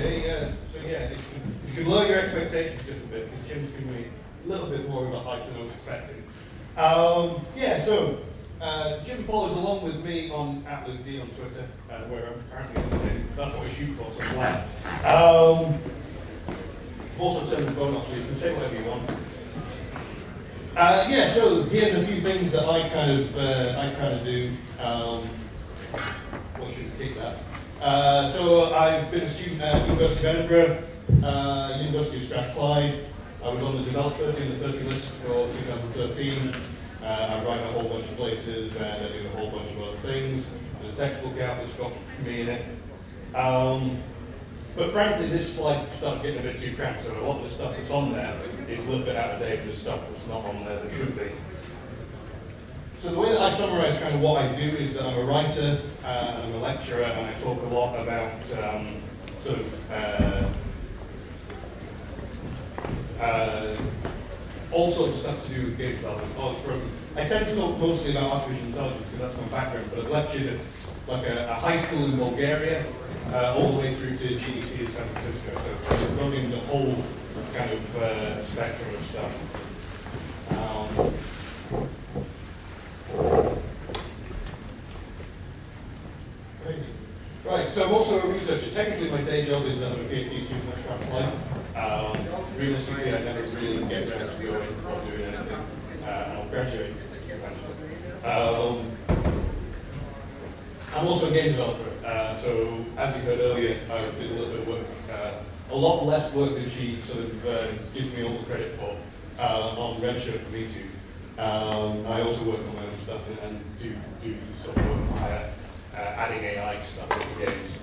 Okay, so yeah, if you can lower your expectations just a bit, because Jim's giving me a little bit more of a hype than I was expecting. Yeah, so Jim follows along with me on @LukeD on Twitter, where I'm apparently entertaining. That's what we shoot for, so I'm glad. I've also turned the phone off, so you can say whatever you want. Yeah, so here's a few things that I kind of do. Well, you should keep that. So I've been a student at University of Edinburgh, University of Strathclyde. I was on the Developer in the 30 list for 2013. I write a whole bunch of places and I do a whole bunch of other things. There's a textbook out that's got me in it. But frankly, this slide started getting a bit too cramped, so a lot of the stuff that's on there is a little bit out of date with stuff that's not on there that should be. So the way that I summarize kind of what I do is that I'm a writer, and I'm a lecturer, and I talk a lot about all sorts of stuff to do with game development. I tend to talk mostly about artificial intelligence because that's my background, but I've lectured at like a high school in Bulgaria, all the way through to GDC in San Francisco. So I'm running the whole kind of spectrum of stuff. Right, so I'm also a researcher. Technically, my day job is that I'm a PhD student at Strathclyde. Realistically, I never really get around to going or doing anything. I'll graduate eventually. I'm also a game developer. So, as you heard earlier, I did a little bit of work, a lot less work than she sort of gives me all the credit for on Redshirt for me too. I also work on my own stuff and do sort of work higher. Adding AI stuff into games.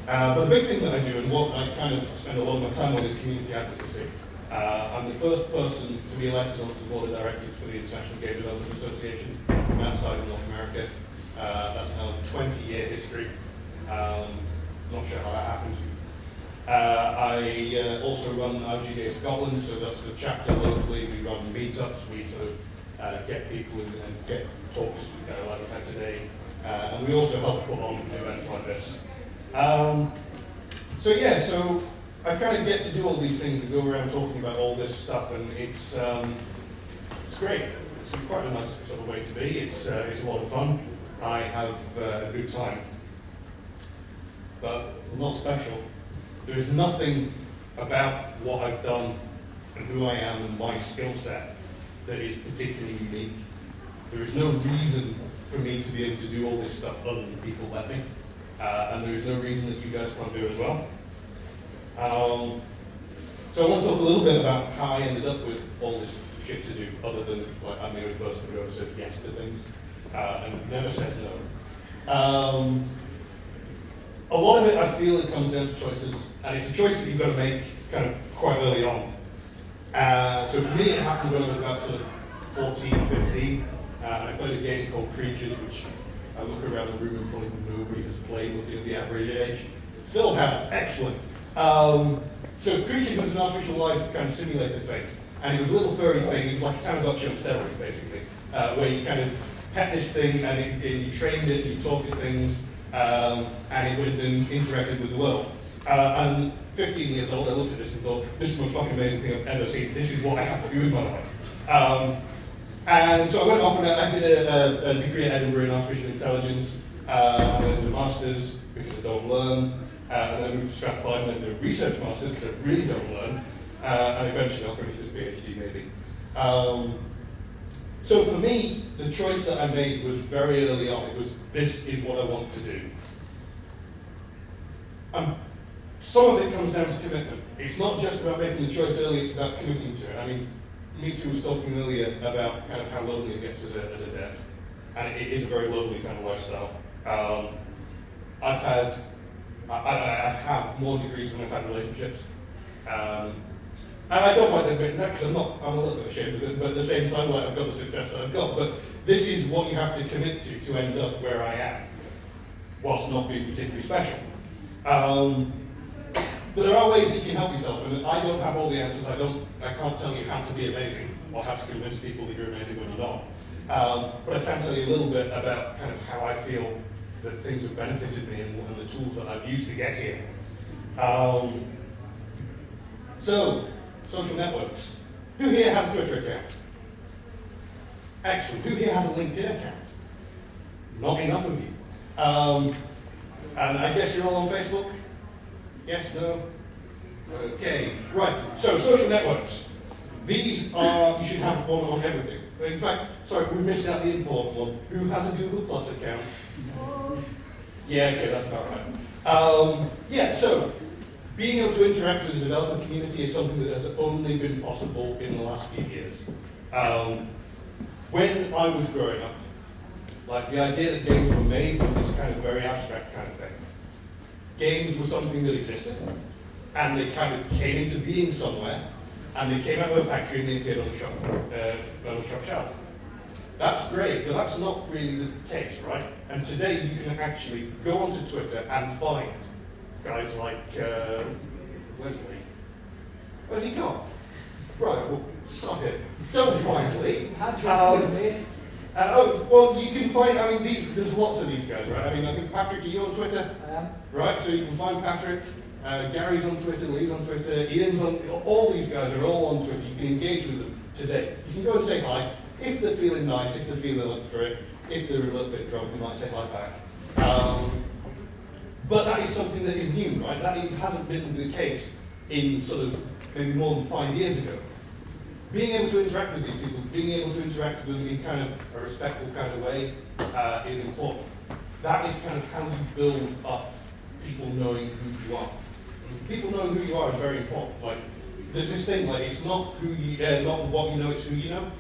But the big thing that I do, and what I kind of spend a lot of my time on, is community advocacy. I'm the first person to be elected onto the board of directors for the International Game Development Association from outside of North America. That's now a 20-year history. Not sure how that happened. I also run IGDA Scotland, so that's the chapter locally. We run meetups, we sort of get people and get talks like we've had today. And we also help put on events like this. So yeah, so I kind of get to do all these things and go around talking about all this stuff, and it's great. It's quite a nice sort of way to be. It's a lot of fun. I have a good time, but I'm not special. There is nothing about what I've done and who I am and my skill set that is particularly unique. There is no reason for me to be able to do all this stuff other than people let me. And there is no reason that you guys can't do it as well. So I want to talk a little bit about how I ended up with all this shit to do, other than like I'm the only person who ever says yes to things and never says no. A lot of it, I feel, it comes down to choices, and it's a choice that you've got to make kind of quite early on. So for me, it happened when I was about sort of 14, 15. I played a game called Creatures, which I look around the room and probably nobody has played, looking at the average age. Phil has, excellent. So Creatures was an artificial life kind of simulator thing, and it was a little furry thing. It was like a Tamagotchi on steroids, basically, where you kind of pet this thing and you trained it, you talked to things, and it would have been interacted with the world. And 15 years old, I looked at this and thought, this is the most fucking amazing thing I've ever seen. This is what I have to do with my life. And so I went off and I did a degree at Edinburgh in artificial intelligence, and then I did a master's because I don't learn, and then I moved to Strathclyde and I did a research master's because I really don't learn, and eventually I'll finish this PhD maybe. So for me, the choice that I made was very early on. It was, this is what I want to do. Some of it comes down to commitment. It's not just about making the choice early, it's about committing to it. I mean, Me Too was talking earlier about kind of how lonely it gets as a dev, and it is a very lonely kind of lifestyle. I have more degrees than I've had relationships, and I don't mind admitting that because I'm a little bit ashamed of it, but at the same time, like, I've got the success that I've got. But this is what you have to commit to end up where I am, whilst not being particularly special. But there are ways that you can help yourself, and I don't have all the answers. I can't tell you how to be amazing or how to convince people that you're amazing when you're not. But I can tell you a little bit about kind of how I feel that things have benefited me and the tools that I've used to get here. So, social networks. Who here has a Twitter account? Excellent. Who here has a LinkedIn account? Not enough of you. And I guess you're all on Facebook? Yes, no? Okay, right. So, social networks. These are, you should have one on everything. In fact, sorry, we missed out the important one. Who has a Google Plus account? Yeah, okay, that's about right. Yeah, so, being able to interact with the developer community is something that has only been possible in the last few years. When I was growing up, like the idea that games were made was this kind of very abstract kind of thing. Games were something that existed, and they kind of came into being somewhere, and they came out of a factory and they appeared on the shop shelf. That's great, but that's not really the case, right? And today you can actually go onto Twitter and find guys like, where's Lee? Where's he gone? Right, well, suck it. Don't find Lee. Well, you can find, I mean, there's lots of these guys, right? I mean, I think Patrick, are you on Twitter? I am. Right, so you can find Patrick, Gary's on Twitter, Lee's on Twitter, Ian's on, all these guys are all on Twitter. You can engage with them today. You can go and say hi. If they're feeling nice, if they're feeling up for it, if they're a little bit drunk, they might say hi back. But that is something that is new, right? That hasn't been the case in sort of maybe more than 5 years ago. Being able to interact with these people, being able to interact with them in kind of a respectful kind of way is important. That is kind of how you build up people knowing who you are. People knowing who you are is very important. Like, there's this thing, like, it's not who you, not what you know, it's who you know.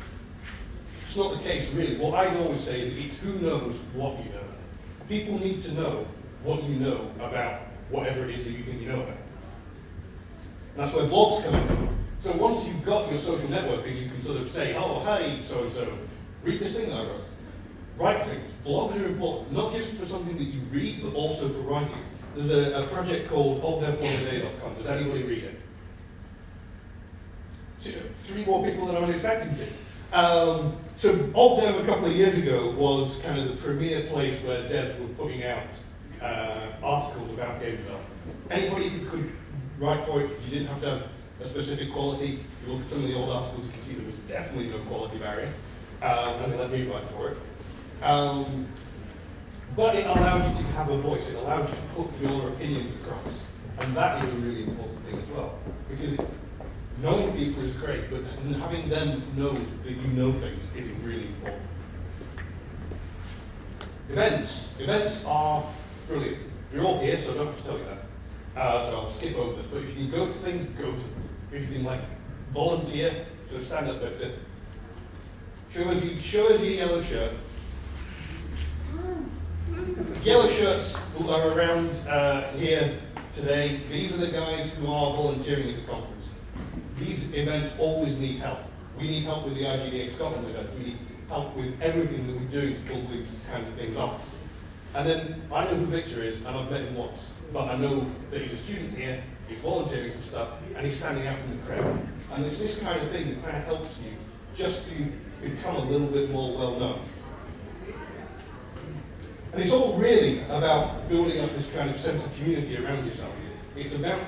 It's not the case, really. What I always say is it's who knows what you know. People need to know what you know about whatever it is that you think you know about. And that's where blogs come in. So once you've got your social networking, you can sort of say, oh, hey, so-and-so, read this thing that I wrote. Write things. Blogs are important, not just for something that you read, but also for writing. There's a project called olddev.com. Does anybody read it? 3 more people than I was expecting to. So OldDev a couple of years ago was kind of the premier place where devs were putting out articles about game development. Anybody who could write for it, you didn't have to have a specific quality. If you look at some of the old articles, you can see there was definitely no quality barrier, and they let me write for it. But it allowed you to have a voice. It allowed you to put your opinions across, and that is a really important thing as well, because knowing people is great, but having them know that you know things is really important. Events. Events are brilliant. You're all here, so I don't have to tell you that. So I'll skip over this, but if you can go to things, go to them. If you can, like, volunteer, so stand up, Victor. Show us your yellow shirt. Yellow shirts who are around here today, these are the guys who are volunteering at the conference. These events always need help. We need help with the IGDA Scotland events. We need help with everything that we're doing to pull these kinds of things off. And then I know who Victor is, and I've met him once. But I know that he's a student here, he's volunteering for stuff, and he's standing out from the crowd. And it's this kind of thing that kind of helps you just to become a little bit more well-known. And it's all really about building up this kind of sense of community around yourself. It's about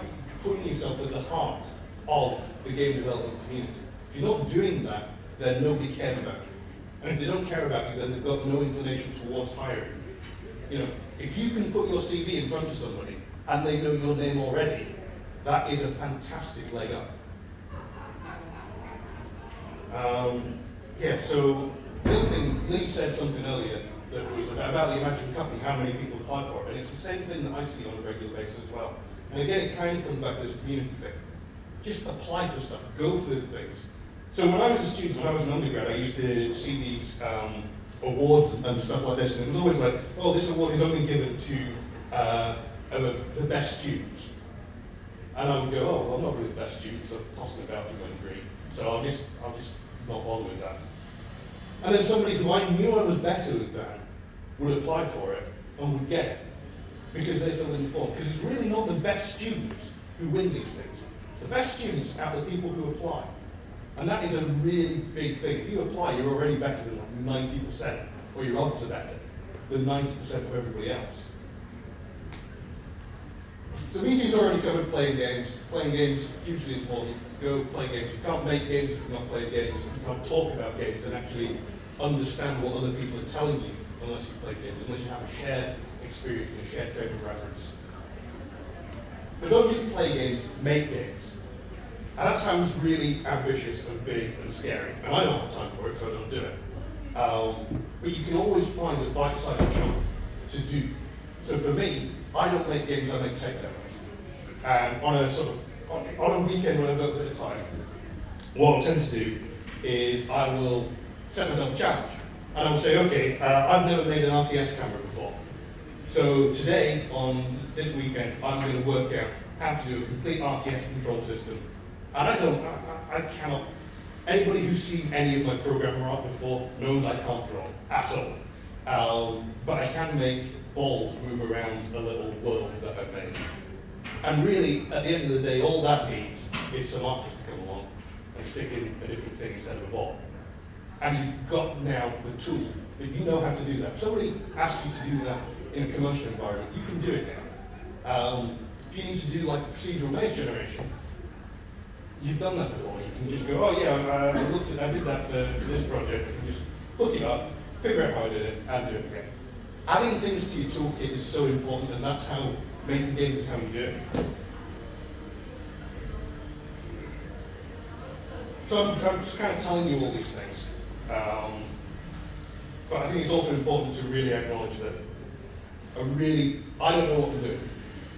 putting yourself at the heart of the game development community. If you're not doing that, then nobody cares about you. And if they don't care about you, then they've got no inclination towards hiring you. You know, if you can put your CV in front of somebody and they know your name already, that is a fantastic leg up. Yeah, so the other thing, Lee said something earlier that was about the Imagine Cup and how many people apply for it, and it's the same thing that I see on a regular basis as well. And again, it kind of comes back to this community thing. Just apply for stuff, go through things. So when I was a student, when I was an undergrad, I used to see these awards and stuff like this, and it was always like, oh, this award is only given to the best students. And I would go, oh, well, I'm not really the best student, so I'm tossing about in my degree, so I'll just not bother with that. And then somebody who I knew I was better than would apply for it and would get it, because they filled in the form. Because it's really not the best students who win these things. It's the best students out of the people who apply. And that is a really big thing. If you apply, you're already better than like 90%, or your odds are better than 90% of everybody else. So meeting's already covered playing games. Playing games, hugely important. Go play games. You can't make games if you've not played games. You can't talk about games and actually understand what other people are telling you unless you play games, unless you have a shared experience and a shared frame of reference. But don't just play games, make games. And that sounds really ambitious and big and scary. And I don't have time for it, so I don't do it. But you can always find a bite-sized chunk to do. So for me, I don't make games, I make tech demos. And on a weekend when I've got a bit of time, what I'll tend to do is I will set myself a challenge. And I'll say, okay, I've never made an RTS camera before. So today, on this weekend, I'm going to work out how to do a complete RTS control system. And I cannot, anybody who's seen any of my programming art before knows I can't draw at all. But I can make balls move around a little world that I've made. And really, at the end of the day, all that needs is some artist to come along and stick in a different thing instead of a ball. And you've got now the tool that you know how to do that. If somebody asks you to do that in a commercial environment, you can do it now. If you need to do like procedural maze generation, you've done that before. You can just go, oh yeah, I did that for this project, and just look it up, figure out how I did it, and do it again. Adding things to your toolkit is so important, and that's how making games is how you do it. So I'm just kind of telling you all these things. But I think it's also important to really acknowledge that I don't know what I'm doing.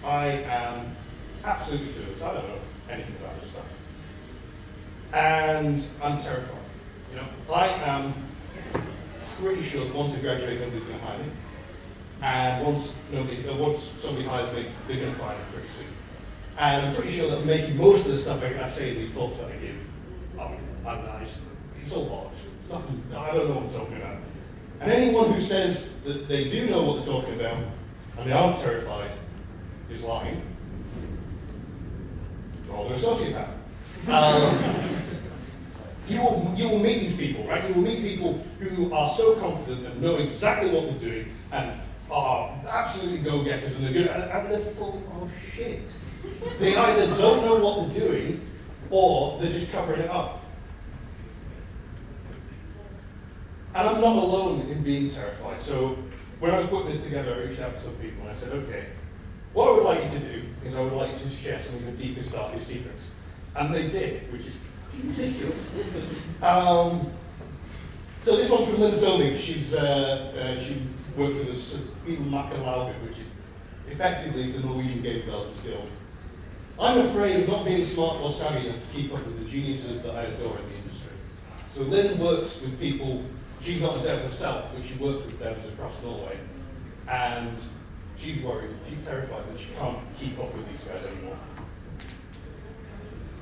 I am absolutely clueless. I don't know anything about this stuff. And I'm terrified. You know, I am pretty sure that once I graduate, nobody's going to hire me. And once somebody hires me, they're going to fire me pretty soon. And I'm pretty sure that I'm making most of the stuff I say in these talks that I give, it's all bollocks. It's nothing, I don't know what I'm talking about. And anyone who says that they do know what they're talking about and they aren't terrified is lying. Or they're a sociopath. You will meet these people, right? You will meet people who are so confident and know exactly what they're doing and are absolutely go-getters and they're good, and they're full of shit. They either don't know what they're doing or they're just covering it up. And I'm not alone in being terrified. So when I was putting this together, I reached out to some people and I said, okay, what I would like you to do is I would like you to share some of your deepest, darkest secrets. And they did, which is ridiculous. So this one's from Lynn Solving. She works with us at Makalauget, which effectively is a Norwegian game developers guild. I'm afraid of not being smart or savvy enough to keep up with the geniuses that I adore in the industry. So Lynn works with people. She's not a dev herself, but she works with devs across Norway. And she's worried, she's terrified that she can't keep up with these guys anymore.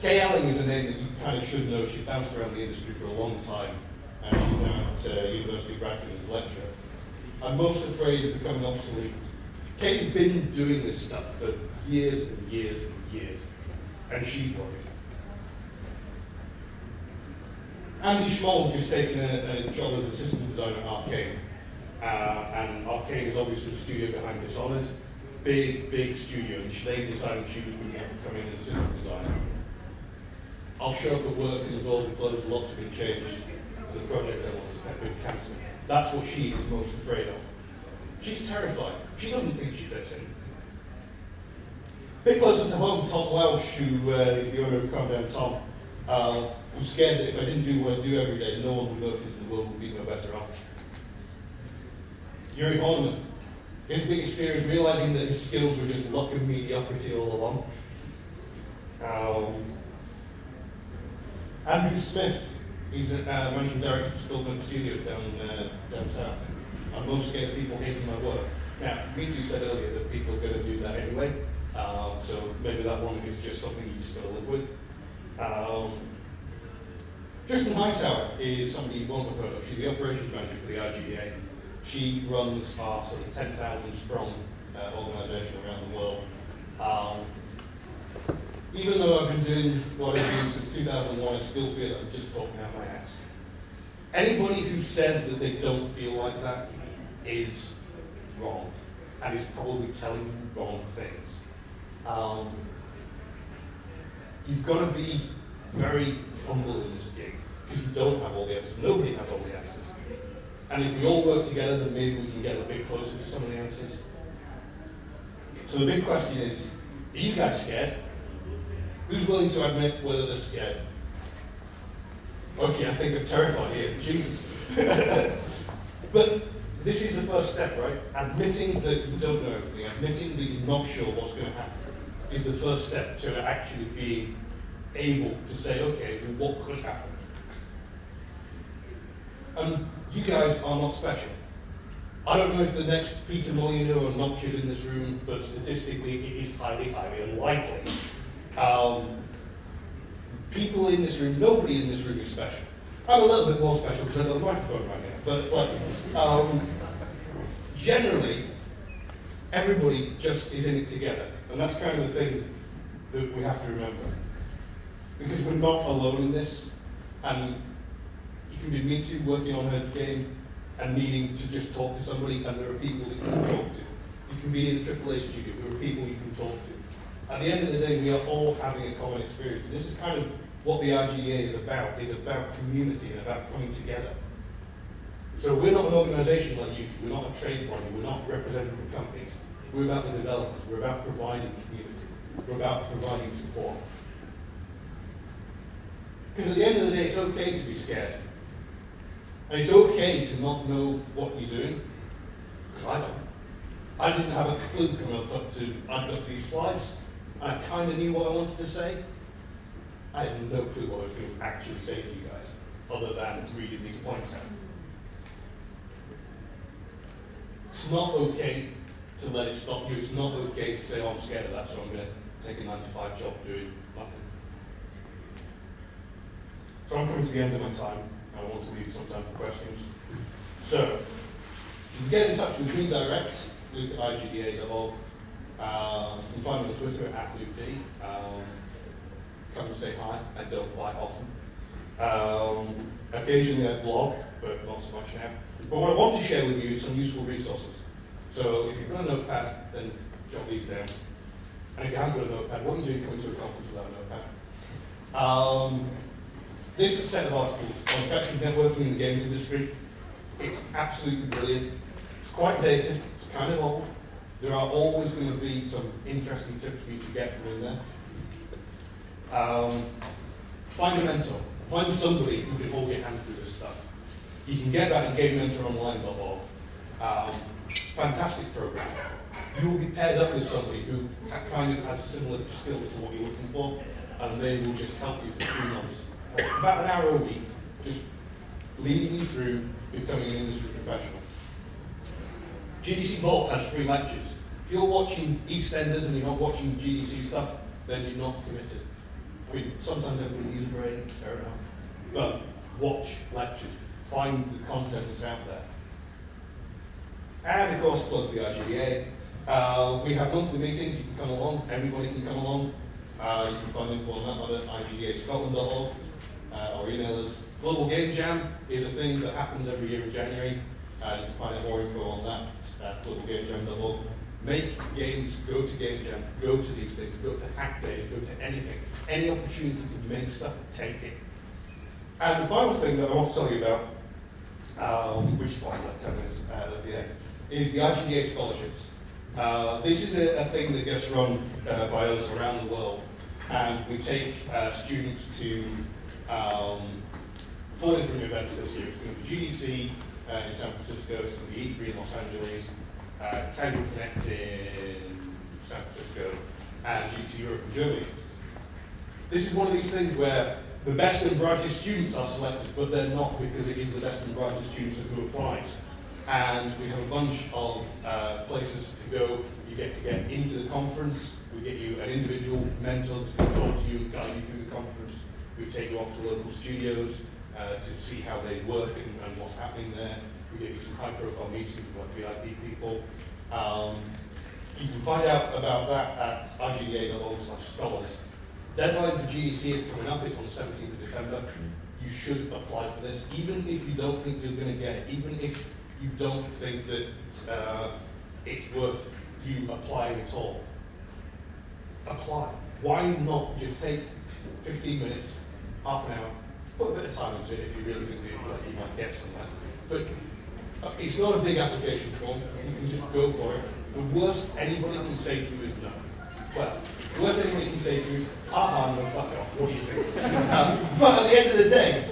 Kay Elling is a name that you kind of should know. She's bounced around the industry for a long time, and she's now at University of Bradford as a lecturer. I'm most afraid of becoming obsolete. Kay's been doing this stuff for years and years and years, and she's worried. Andy Schmoll's just taken a job as assistant designer at Arcane. And Arcane is obviously the studio behind Dishonored. Big studio, and they decided she was going to have to come in as assistant designer. I'll show up at work and the doors are closed, the locks have been changed, and the project I want has been cancelled. That's what she is most afraid of. She's terrified. She doesn't think she fits in. A bit closer to home, Tom Welsh, who is the owner of Calm Down Tom, was scared that if I didn't do what I do every day, no one would notice and the world would be no better off. Yuri Horneman, his biggest fear is realizing that his skills were just luck and mediocrity all along. Andrew Smith, he's a managing director for Scotland Studios down south. I'm most scared of people hating my work. Now, Me2 said earlier that people are going to do that anyway, so maybe that one is just something you just got to live with. Tristan Hightower is somebody you won't have heard of. She's the operations manager for the IGDA. She runs our sort of 10,000 strong organisation around the world. Even though I've been doing what I do since 2001, I still feel that I'm just talking out my ass. Anybody who says that they don't feel like that is wrong, and is probably telling you wrong things. Um, you've got to be very humble in this gig, because you don't have all the answers. Nobody has all the answers. And if we all work together, then maybe we can get a bit closer to some of the answers. So the big question is, are you guys scared? Who's willing to admit whether they're scared? Okay, I think I'm terrified here. Jesus. But this is the first step, right? Admitting that you don't know everything, admitting that you're not sure what's going to happen, is the first step to actually being able to say, okay, well, what could happen? And you guys are not special. I don't know if the next Peter Molyneux or Notch is in this room, but statistically it is highly, highly unlikely. People in this room, nobody in this room is special. I'm a little bit more special because I've got a microphone right now, but generally, everybody just is in it together. And that's kind of the thing that we have to remember. Because we're not alone in this, and you can be me too, working on a game and needing to just talk to somebody, and there are people that you can talk to. You can be in the AAA studio, there are people you can talk to. At the end of the day, we are all having a common experience. And this is kind of what the IGDA is about community and about coming together. So we're not an organisation like you, we're not a trade body, we're not representing the companies. We're about the developers, we're about providing community, we're about providing support. Because at the end of the day, it's okay to be scared. And it's okay to not know what you're doing, because I don't. I didn't have a clue coming up to, I'd got these slides, and I kind of knew what I wanted to say. I had no clue what I was going to actually say to you guys, other than reading these points out. It's not okay to let it stop you. It's not okay to say, oh, I'm scared of that, so I'm going to take a 9-to-5 job doing nothing. So I'm coming to the end of my time. I want to leave some time for questions. So, you can get in touch with me direct, Luke at IGDA.org. You can find me on Twitter at LukeD. Come and say hi. I don't quite often. Occasionally I blog, but not so much now. But what I want to share with you is some useful resources. So if you've got a notepad, then jot these down. And if you haven't got a notepad, what are you doing coming to a conference without a notepad? This set of articles on effective networking in the games industry, it's absolutely brilliant. It's quite dated, it's kind of old. There are always going to be some interesting tips for you to get from in there. Find a mentor. Find somebody who can hold your hand through this stuff. You can get that at GameMentorOnline.org. Fantastic program. You will be paired up with somebody who kind of has similar skills to what you're looking for, and they will just help you for 3 months. About an hour a week, just leading you through becoming an industry professional. GDC Vault has free lectures. If you're watching EastEnders and you're not watching GDC stuff, then you're not committed. I mean, sometimes everybody needs a break, fair enough. But watch lectures. Find the content that's out there. And of course, plug for the IGDA. We have monthly meetings. You can come along. Everybody can come along. You can find info on that at IGDA Scotland.org. Or email us. Global Game Jam is a thing that happens every year in January. You can find out more info on that at globalgamejam.org. Make games, go to Game Jam, go to these things, go to hack days, go to anything. Any opportunity to make stuff, take it. And the final thing that I want to tell you about, which is why I left 10 minutes at the end, is the IGDA scholarships. This is a thing that gets run by us around the world. And we take students to 4 different events this year. It's going to be GDC in San Francisco, it's going to be E3 in Los Angeles, Casual Connect in San Francisco, and GDC Europe in Germany. This is one of these things where the best and brightest students are selected, but they're not, because it is the best and brightest students who applies. And we have a bunch of places to go. You get to get into the conference. We get you an individual mentor who's going to talk to you and guide you through the conference. We take you off to local studios to see how they work and what's happening there. We get you some high-profile meetings with VIP people. You can find out about that at igda.org/scholars. Deadline for GDC is coming up. It's on the 17th of December. You should apply for this, even if you don't think you're going to get it, even if you don't think that it's worth you applying at all. apply. Why not just take 15 minutes, half an hour, put a bit of time into it if you really think that you might get somewhere. But it's not a big application form, you can just go for it. The worst anybody can say to you is no. Well, the worst anybody can say to you is, aha, no, fuck off, what do you think? But at the end of the day,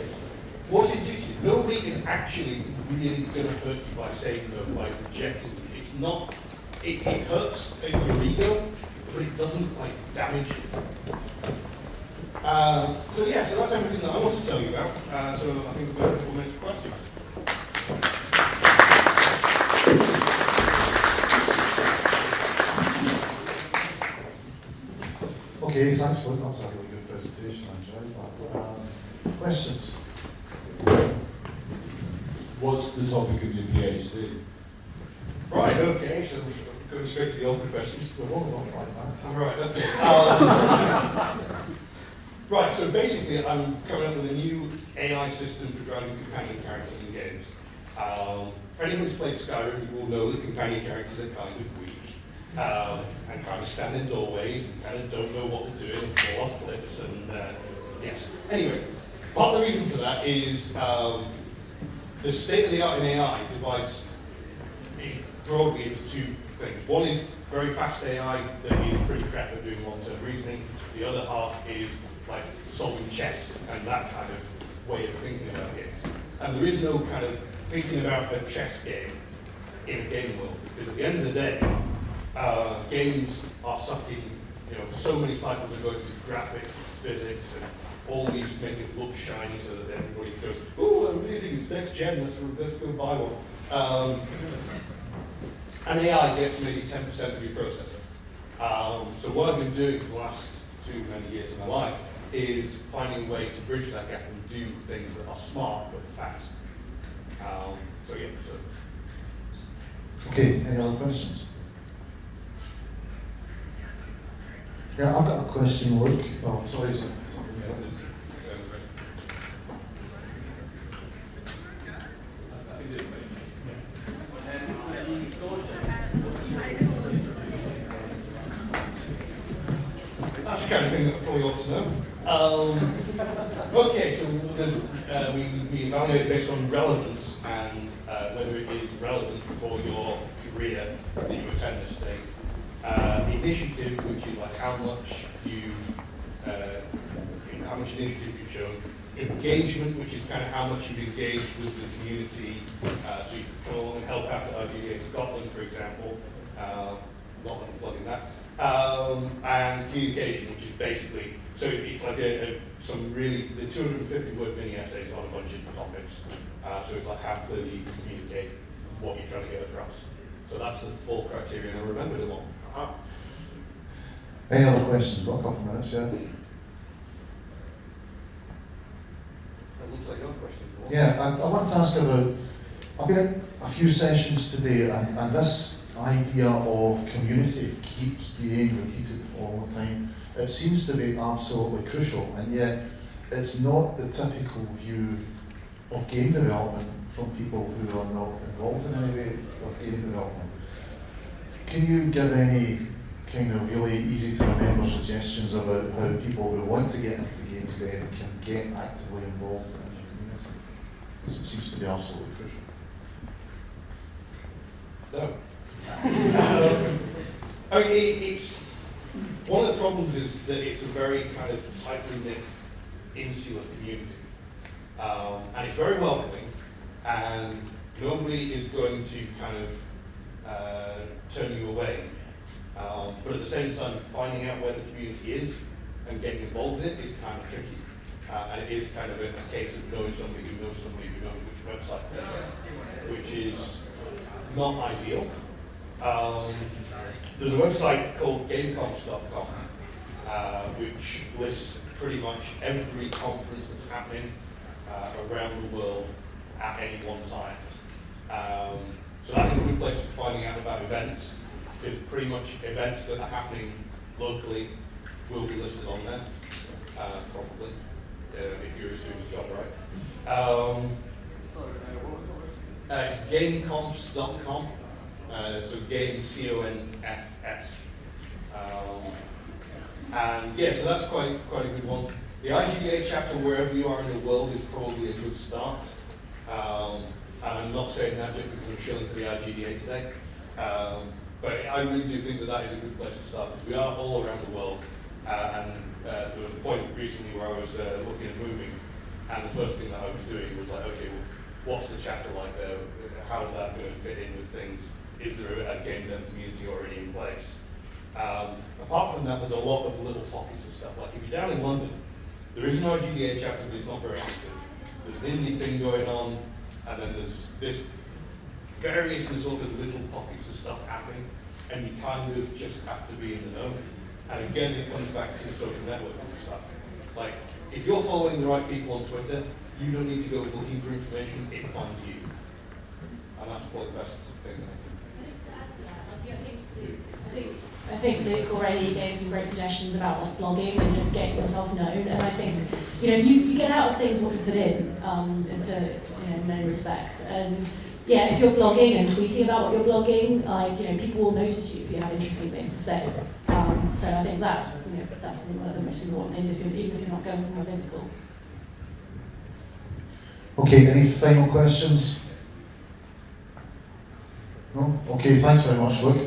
what's it do to you? Nobody is actually really going to hurt you by saying no, by rejecting you. It's not, it hurts your ego, but it doesn't like damage you. So that's everything that I want to tell you about. So I think we've got a couple minutes for questions. Okay, thanks, Luke. That was a really good presentation. I enjoyed that. Questions? What's the topic of your PhD? Right, okay, so we're going straight to the open questions. We've only got 5 minutes. Right, okay. Right, so basically I'm coming up with a new AI system for driving companion characters in games. If anybody's played Skyrim, you will know that companion characters are kind of weak. And kind of stand in doorways and kind of don't know what they're doing and fall off cliffs and yes. Anyway, part of the reason for that is the state of the art in AI divides it broadly into 2 things. One is very fast AI that is pretty crap at doing long-term reasoning. The other half is like solving chess and that kind of way of thinking about games. And there is no kind of thinking about a chess game in a game world, because at the end of the day, games are sucking, so many cycles are going to graphics, physics, and all these make it look shiny so that everybody goes, "Oh, amazing! It's next gen. Let's go buy one." And AI gets maybe 10% of your processor. So what I've been doing for the last too many years of my life is finding a way to bridge that gap and do things that are smart but fast. Okay, any other questions? Yeah, I've got a question, Luke. Oh, sorry, sir. That's the kind of thing that I probably ought to know. Okay, so we evaluate based on relevance and whether it is relevant for your career that you attend this thing. Initiative, which is like how much initiative you've shown. Engagement, which is kind of how much you've engaged with the community. So you can come along and help out at IGDA Scotland, for example. Not that I'm plugging that. And communication, which is basically, so it's like the 250-word mini essays on a bunch of topics. So it's like how clearly you can communicate what you're trying to get across. So that's the 4 criteria, and I remembered them all. Any other questions? Got a couple of minutes, yeah? That looks like your questions. Yeah, I want to ask about, I've been at a few sessions today, and this idea of community keeps being repeated all the time. It seems to be absolutely crucial, and yet it's not the typical view of game development from people who are not involved in any way with game development. Can you give any kind of really easy to remember suggestions about how people who want to get into games then can get actively involved in the community? Because it seems to be absolutely crucial. No. I mean, it's one of the problems is that it's a very kind of tightly knit, insular community, and it's very welcoming, and nobody is going to kind of turn you away. But at the same time, finding out where the community is and getting involved in it is kind of tricky, and it is kind of a case of knowing somebody who knows which website to go to, which is not ideal. There's a website called gameconf.com, which lists pretty much every conference that's happening around the world at any one time. So that is a good place for finding out about events, because pretty much events that are happening locally will be listed on there, probably, if you're a student's job, right? It's gameconfs.com. So game, C-O-N-F-S. And yeah, so that's quite a good one. The IGDA chapter, wherever you are in the world, is probably a good start. And I'm not saying that just because I'm shilling for the IGDA today. But I really do think that that is a good place to start, because we are all around the world. There was a point recently where I was looking at moving, and the first thing that I was doing was like, okay, well, what's the chapter like there? How's that going to fit in with things? Is there a game dev community already in place? Apart from that, there's a lot of little pockets of stuff. Like if you're down in London, there is an IGDA chapter, but it's not very active. There's an indie thing going on, and then there's this various sort of little pockets of stuff happening, and you kind of just have to be in the know. And again, it comes back to social networking stuff. Like, if you're following the right people on Twitter, you don't need to go looking for information, it finds you. And that's probably the best thing that I think Luke already gave some great suggestions about like blogging and just getting yourself known. And I think you get out of things what you put in, in many respects. And yeah, if you're blogging and tweeting about what you're blogging, like people will notice you if you have interesting things to say. So I think that's probably one of the most important things, even if you're not going somewhere physical. Okay, any final questions? No? Okay, thanks very much, Luke.